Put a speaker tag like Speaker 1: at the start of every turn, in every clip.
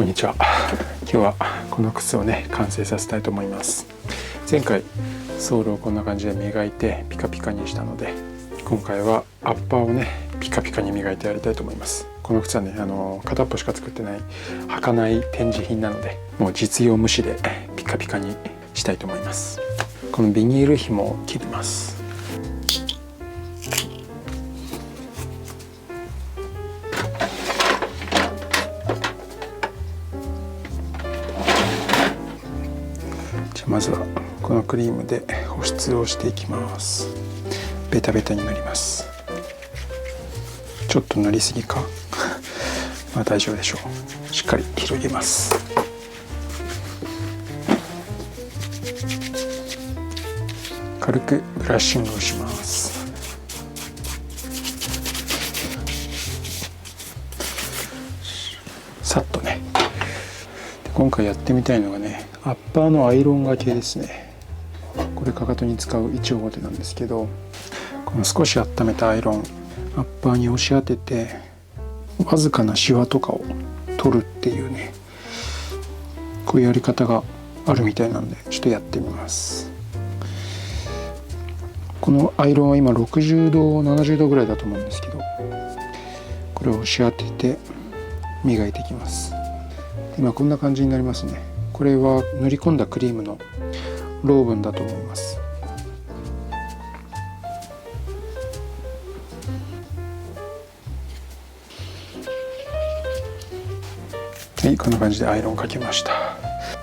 Speaker 1: こんにちは。今日はこの靴をね完成させたいと思います。前回ソールをこんな感じで磨いてピカピカにしたので、今回はアッパーをねピカピカに磨いてやりたいと思います。この靴はね片っぽしか作ってない履かない展示品なので、もう実用無視でピカピカにしたいと思います。このビニール紐を切ります。まずはこのクリームで保湿をしていきます。ベタベタに塗ります。ちょっと塗りすぎかまあ大丈夫でしょう。しっかり広げます。軽くブラッシングをします。さっとね。今回やってみたいのがね、アッパーのアイロンがけですね。これかかとに使う1号手なんですけど、この少し温めたアイロンアッパーに押し当てて、わずかなシワとかを取るっていうね、こういうやり方があるみたいなんで、ちょっとやってみます。このアイロンは今60度70度ぐらいだと思うんですけど、これを押し当てて磨いていきます。今こんな感じになりますね。これは塗り込んだクリームのローブンだと思います。はい、こんな感じでアイロンかけました。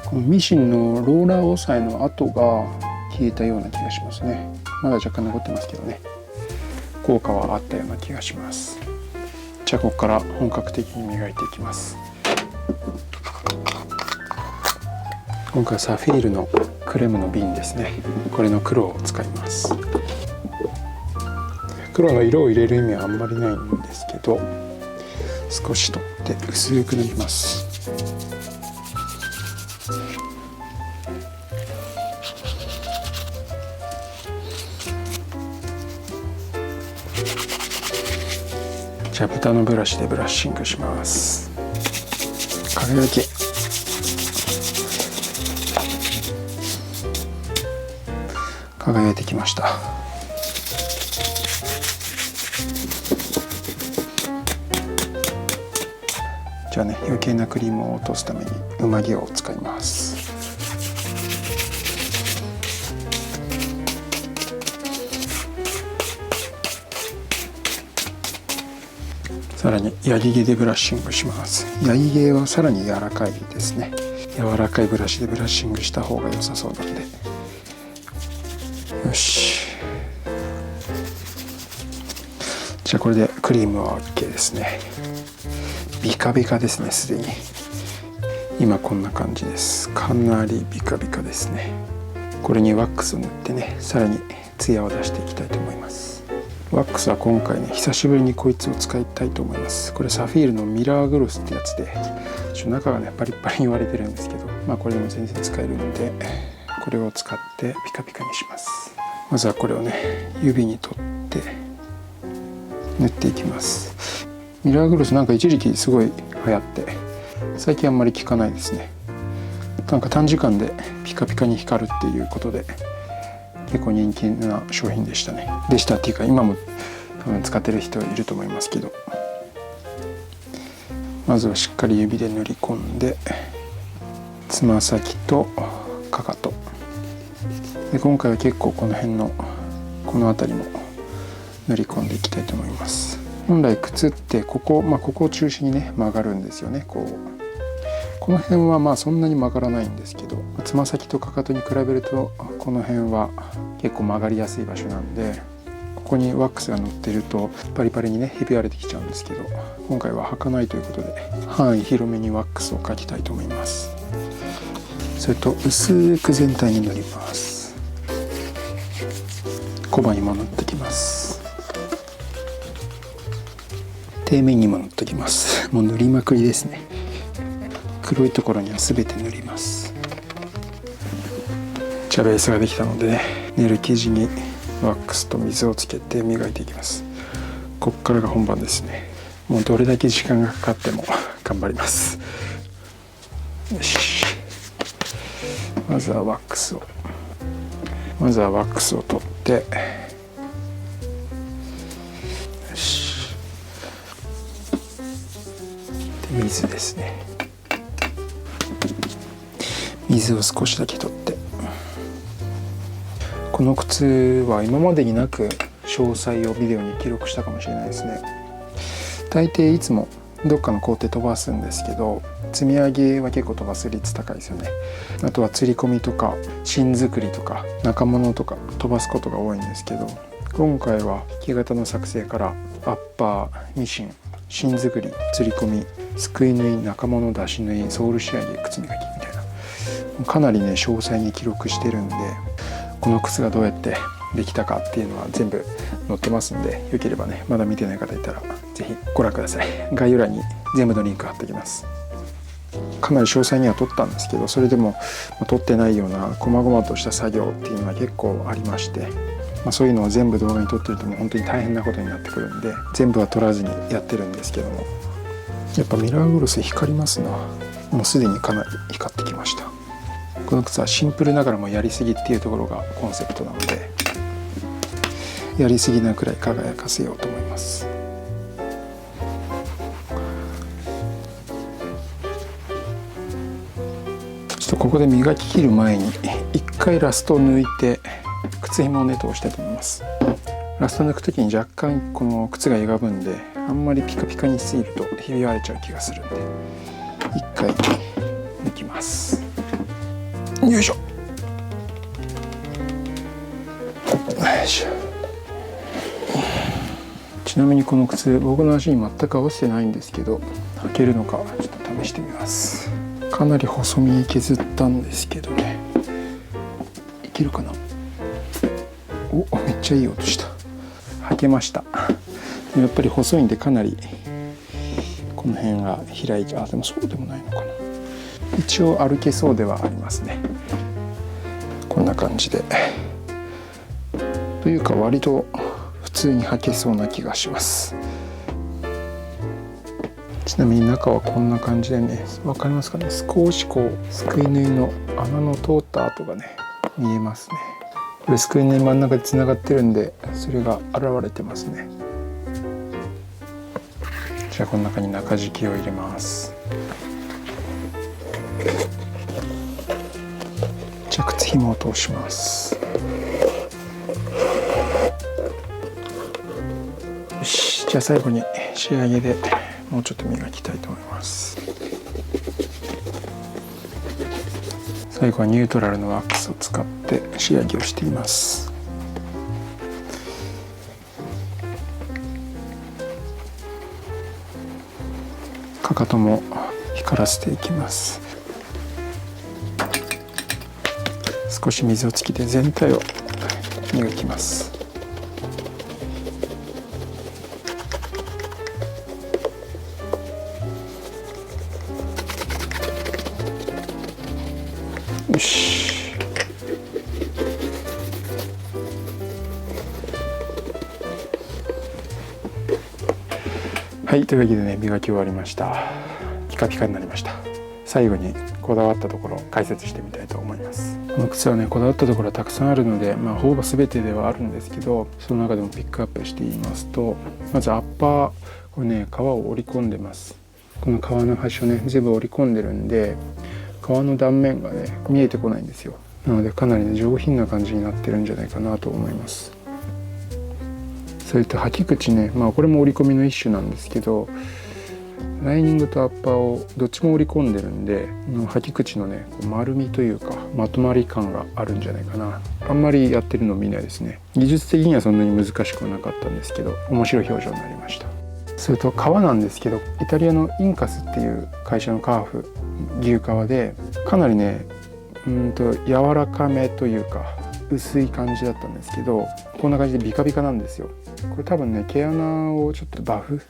Speaker 1: このミシンのローラー押さえの跡が消えたような気がしますね。まだ若干残ってますけどね、効果はあったような気がします。じゃあここから本格的に磨いていきます。今回はサフィールのクレームの瓶ですね。これの黒を使います。黒の色を入れる意味はあんまりないんですけど、少し取って薄く塗ります。じゃあ豚のブラシでブラッシングします。輝き輝いてきました。じゃあね、余計なクリームを落とすためにうまぎを使います。さらにヤギ毛でブラッシングします。ヤギ毛はさらに柔らかいですね。柔らかいブラシでブラッシングした方が良さそうなので、よし。じゃあこれでクリームは OK ですね。ビカビカですね、すでに。今こんな感じです。かなりビカビカですね。これにワックスを塗ってね、さらにツヤを出していきたいと思います。ワックスは今回ね、久しぶりにこいつを使いたいと思います。これサフィールのミラーグロスってやつで、中がねパリッパリに割れてるんですけど、まあこれでも全然使えるので、これを使ってピカピカにします。まずはこれをね指に取って塗っていきます。ミラーグロスなんか一時期すごい流行って、最近あんまり効かないですね。なんか短時間でピカピカに光るっていうことで結構人気な商品でしたね。でしたっていうか、今も多分使ってる人いると思いますけど、まずはしっかり指で塗り込んで、つま先とかかとで、今回は結構この辺のこの辺りも塗り込んでいきたいと思います。本来靴ってここを中心にね曲がるんですよね。この辺はまあそんなに曲がらないんですけど、つま先とかかとに比べるとこの辺は結構曲がりやすい場所なんで、ここにワックスが乗ってるとパリパリにねひび割れてきちゃうんですけど、今回は履かないということで範囲広めにワックスを描きたいと思います。それと薄く全体に塗ります。コバにも塗ってきます。底面にも塗ってきます。もう塗りまくりですね。黒いところには全て塗ります。じゃあベースができたのでね、練る生地にワックスと水をつけて磨いていきます。こっからが本番ですね。もうどれだけ時間がかかっても頑張ります。よし、まずはワックスを取って、よし、で水ですね。水を少しだけ取って、この靴は今までになく詳細をビデオに記録したかもしれないですね。大抵いつもどっかの工程飛ばすんですけど、積み上げは結構飛ばす率高いですよね。あとは釣り込みとか芯作りとか中物とか飛ばすことが多いんですけど、今回は木型の作成からアッパー、ミシン、芯作り、釣り込み、すくい縫い、中物出し縫い、ソール仕上げ、靴磨きみたいな、かなりね詳細に記録してるんで、この靴がどうやってできたかっていうのは全部載ってますんで、よければねまだ見てない方いたらぜひご覧ください。概要欄に全部のリンク貼っておきます。かなり詳細には撮ったんですけど、それでも撮ってないような細々とした作業っていうのは結構ありまして、そういうのを全部動画に撮ってるともう本当に大変なことになってくるんで、全部は撮らずにやってるんですけども、やっぱミラーグロス光りますな。もうすでにかなり光ってきました。この靴はシンプルながらもやりすぎっていうところがコンセプトなので、やりすぎなくらい輝かせようと思います。ちょっとここで磨き切る前に一回ラストを抜いて靴紐をね通したいと思います。ラスト抜く時に若干この靴が歪むんで、あんまりピカピカにしすぎるとひび割れちゃう気がするんで、一回抜きます。よいしょ。よいしょ。ちなみにこの靴、僕の足に全く合わせてないんですけど、履けるのかちょっと試してみます。かなり細身削ったんですけどね、いけるかな。お、めっちゃいい音した。履けました。やっぱり細いんでかなりこの辺が開いちゃう。でもそうでもないのかな。一応歩けそうではありますね。こんな感じで、というか割と普通に履けそうな気がします。ちなみに中はこんな感じでね、わかりますかね。少しこうすくい縫いの穴の通った跡がね見えますね。これすくい縫い真ん中でつながってるんで、それが現れてますね。じゃあこの中に中敷きを入れます。じゃあ靴紐を通します。よし、じゃあ最後に仕上げでもうちょっと磨きたいと思います。最後はニュートラルのワックスを使って仕上げをしています。かかとも光らせていきます。少し水をつけて全体を磨きます。よし。はい、というわけでね、磨き終わりました。ピカピカになりました。最後にこだわったところを解説してみたいと思います。この靴はね、こだわったところはたくさんあるので、ほぼ全てではあるんですけど、その中でもピックアップして言いますと、まずアッパー、これね、革を織り込んでます。この革の端をね、全部織り込んでるんで、革の断面がね見えてこないんですよ。なのでかなりね上品な感じになってるんじゃないかなと思います。それと履き口ね、これも織り込みの一種なんですけど、ライニングとアッパーをどっちも織り込んでるんで、履き口のね丸みというかまとまり感があるんじゃないかな。あんまりやってるの見ないですね。技術的にはそんなに難しくはなかったんですけど、面白い表情になりました。それと革なんですけど、イタリアのインカスっていう会社のカーフ牛革で、かなりね柔らかめというか薄い感じだったんですけど、こんな感じでビカビカなんですよ。これ多分ね毛穴をちょっとバフ、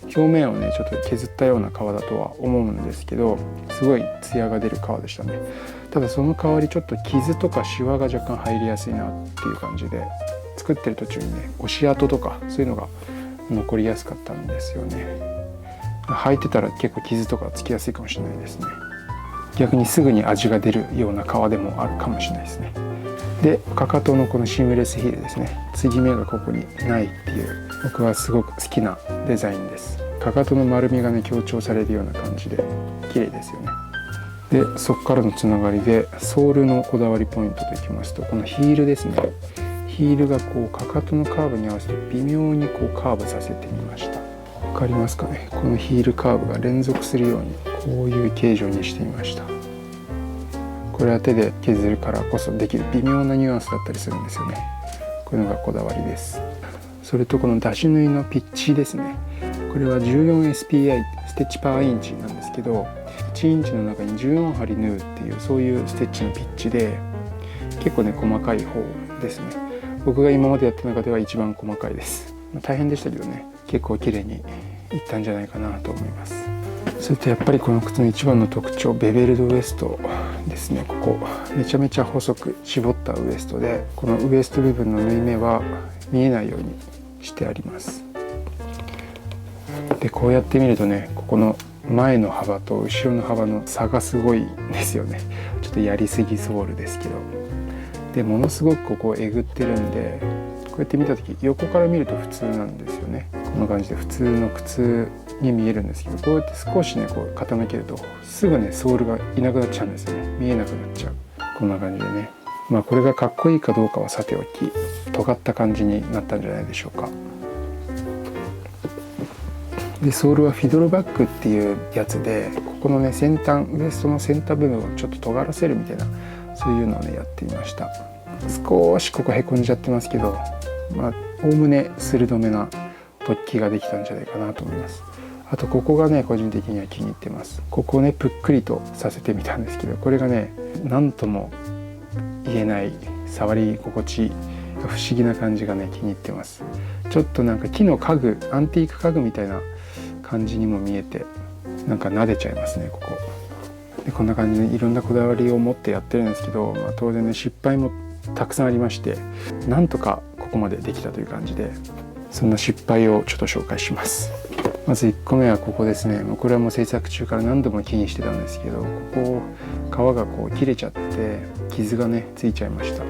Speaker 1: 表面をねちょっと削ったような革だとは思うんですけど、すごいツヤが出る革でしたね。ただその代わりちょっと傷とかシワが若干入りやすいなっていう感じで、作ってる途中にね押し跡とかそういうのが残りやすかったんですよね。履いてたら結構傷とかつきやすいかもしれないですね。逆にすぐに味が出るような革でもあるかもしれないですね。でかかとのこのシームレスヒールですね、継ぎ目がここにないっていう僕はすごく好きなデザインです。かかとの丸みがね強調されるような感じで綺麗ですよね。でそこからのつながりでソールのこだわりポイントといきますと、このヒールですね。ヒールがこうかかとのカーブに合わせて微妙にこうカーブさせてみました。わかりますかね。このヒールカーブが連続するようにこういう形状にしてみました。これは手で削るからこそできる微妙なニュアンスだったりするんですよね。こういうのがこだわりです。それとこの出し縫いのピッチですね。これは 14SPI ステッチパーインチなんですけど、1インチの中に14針縫うっていうそういうステッチのピッチで、結構ね細かい方ですね。僕が今までやった中では一番細かいです。大変でしたけどね、結構綺麗にいったんじゃないかなと思います。それとやっぱりこの靴の一番の特徴、ベベルドウエストですね。ここめちゃめちゃ細く絞ったウエストで、このウエスト部分の縫い目は見えないようにしてあります。でこうやって見るとね、ここの前の幅と後ろの幅の差がすごいですよね。ちょっとやりすぎソールですけど、でものすごくここえぐってるんで、こうやって見た時横から見ると普通なんですよね。こんな感じで普通の靴に見えるんですけど、こうやって少しねこう傾けるとすぐねソールがいなくなっちゃうんですよね。見えなくなっちゃう。こんな感じでね、まあこれがかっこいいかどうかはさておき、尖った感じになったんじゃないでしょうか。でソールはフィドルバックっていうやつで、ここのね先端、ウエストの先端部分をちょっと尖らせるみたいな、そういうのをねやってみました。少しここへこんじゃってますけど、まあおおむね鋭めな突起ができたんじゃないかなと思います。あとここがね個人的には気に入ってます。ここをねぷっくりとさせてみたんですけど、これがね何とも言えない触り心地が不思議な感じがね気に入ってます。ちょっとなんか木の家具、アンティーク家具みたいな感じにも見えて、なんか撫でちゃいますねここで。こんな感じでいろんなこだわりを持ってやってるんですけど、まあ、当然ね失敗もたくさんありまして、なんとかここまでできたという感じで、そんな失敗をちょっと紹介します。まず1個目はここですね。これはもう制作中から何度も気にしてたんですけど、ここ皮がこう切れちゃって傷がねついちゃいました。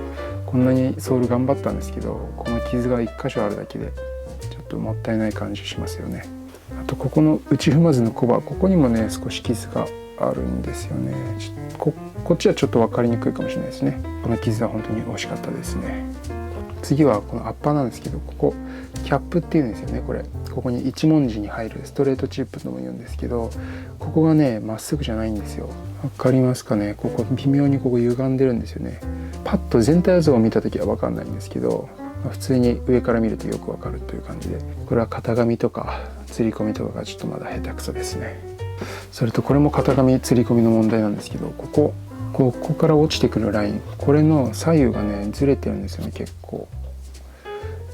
Speaker 1: こんなにソール頑張ったんですけど、この傷が1箇所あるだけでちょっともったいない感じしますよね。あとここの内踏まずのコバ、ここにもね少し傷があるんですよね。こっちはちょっと分かりにくいかもしれないですね。この傷は本当に惜しかったですね。次はこのアッパーなんですけど、ここキャップっていうんですよね。ここに一文字に入るストレートチップとも言うんですけど、ここがねまっすぐじゃないんですよ。わかりますかね。ここ微妙にここ歪んでるんですよね。パッと全体像を見た時は分かんないんですけど、普通に上から見るとよくわかるという感じで、これは型紙とか釣り込みとかがちょっとまだ下手くそですね。それとこれも型紙釣り込みの問題なんですけど、ここから落ちてくるライン、これの左右がねずれてるんですよね結構。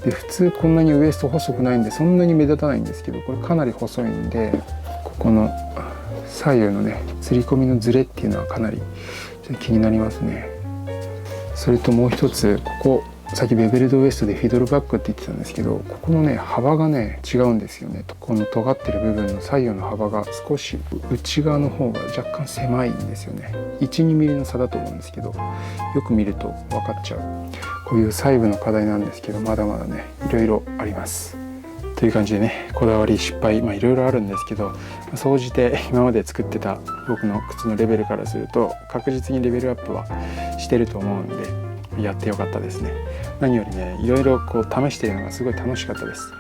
Speaker 1: で普通こんなにウエスト細くないんでそんなに目立たないんですけど、これかなり細いんで、ここの左右のね釣り込みのずれっていうのはかなりちょっと気になりますね。それともう一つ、ここさっきベベルドウエストでフィドルバックって言ってたんですけど、ここのね幅がね違うんですよね。この尖ってる部分の左右の幅が少し内側の方が若干狭いんですよね。 1,2 ミリの差だと思うんですけど、よく見ると分かっちゃう。こういう細部の課題なんですけど、まだまだねいろいろありますという感じでね、こだわり失敗いろいろあるんですけど、総じて今まで作ってた僕の靴のレベルからすると確実にレベルアップはしてると思うんで、やってよかったですね。何よりねいろいろこう試しているのがすごい楽しかったです。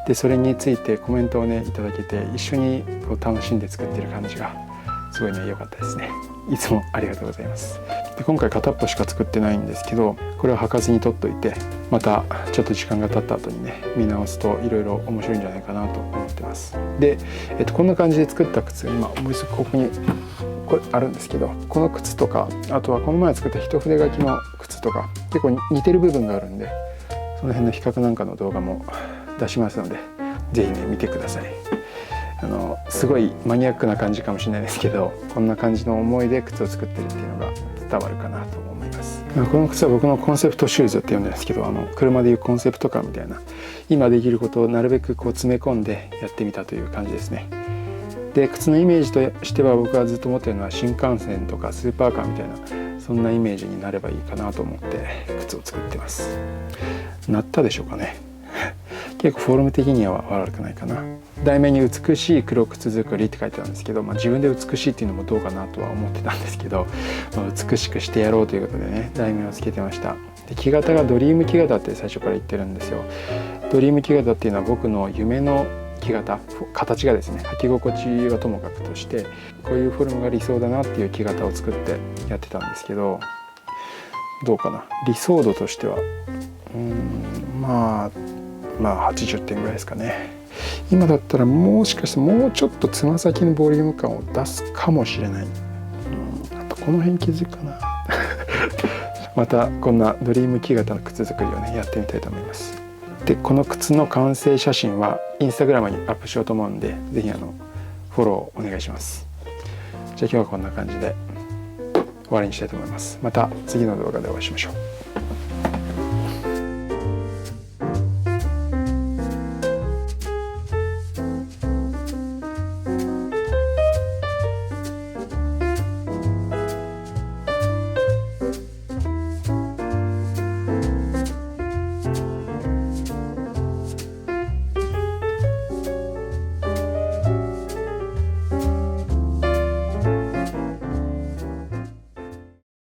Speaker 1: でそれについてコメントをねいただけて、一緒にこう楽しんで作ってる感じがすごいね良かったですね。いつもありがとうございます。で今回片っぽしか作ってないんですけど、これを履かずに取っといて、またちょっと時間が経った後にね見直すといろいろ面白いんじゃないかなと思ってます。で、こんな感じで作った靴、今もう一度ここにこれあるんですけど、この靴とか、あとはこの前作った一筆書きの靴とか結構似てる部分があるんで、その辺の比較なんかの動画も出しますので、是非ね見てください。すごいマニアックな感じかもしれないですけど、こんな感じの思いで靴を作ってるっていうのが伝わるかなと思います。この靴は僕のコンセプトシューズって呼んでるんですけど、車でいうコンセプトカーみたいな、今できることをなるべくこう詰め込んでやってみたという感じですね。で靴のイメージとしては僕はずっと思ってるのは新幹線とかスーパーカーみたいなそんなイメージになればいいかなと思って靴を作ってます。なったでしょうかね。結構フォルム的には悪くないかな。題名に美しい黒靴作りって書いてあるんですけど、自分で美しいっていうのもどうかなとは思ってたんですけど、美しくしてやろうということでね題名をつけてました。で木型がドリーム木型って最初から言ってるんですよ。ドリーム木型っていうのは僕の夢の木型、形がですね、履き心地はともかくとしてこういうフォルムが理想だなっていう木型を作ってやってたんですけど、どうかな、理想度としてはまあ80点ぐらいですかね。今だったらもしかしてもうちょっとつま先のボリューム感を出すかもしれない。あとこの辺気づくかなまたこんなドリーム木型の靴作りをねやってみたいと思います。でこの靴の完成写真はインスタグラムにアップしようと思うんで、ぜひフォローお願いします。じゃあ今日はこんな感じで終わりにしたいと思います。また次の動画でお会いしましょう。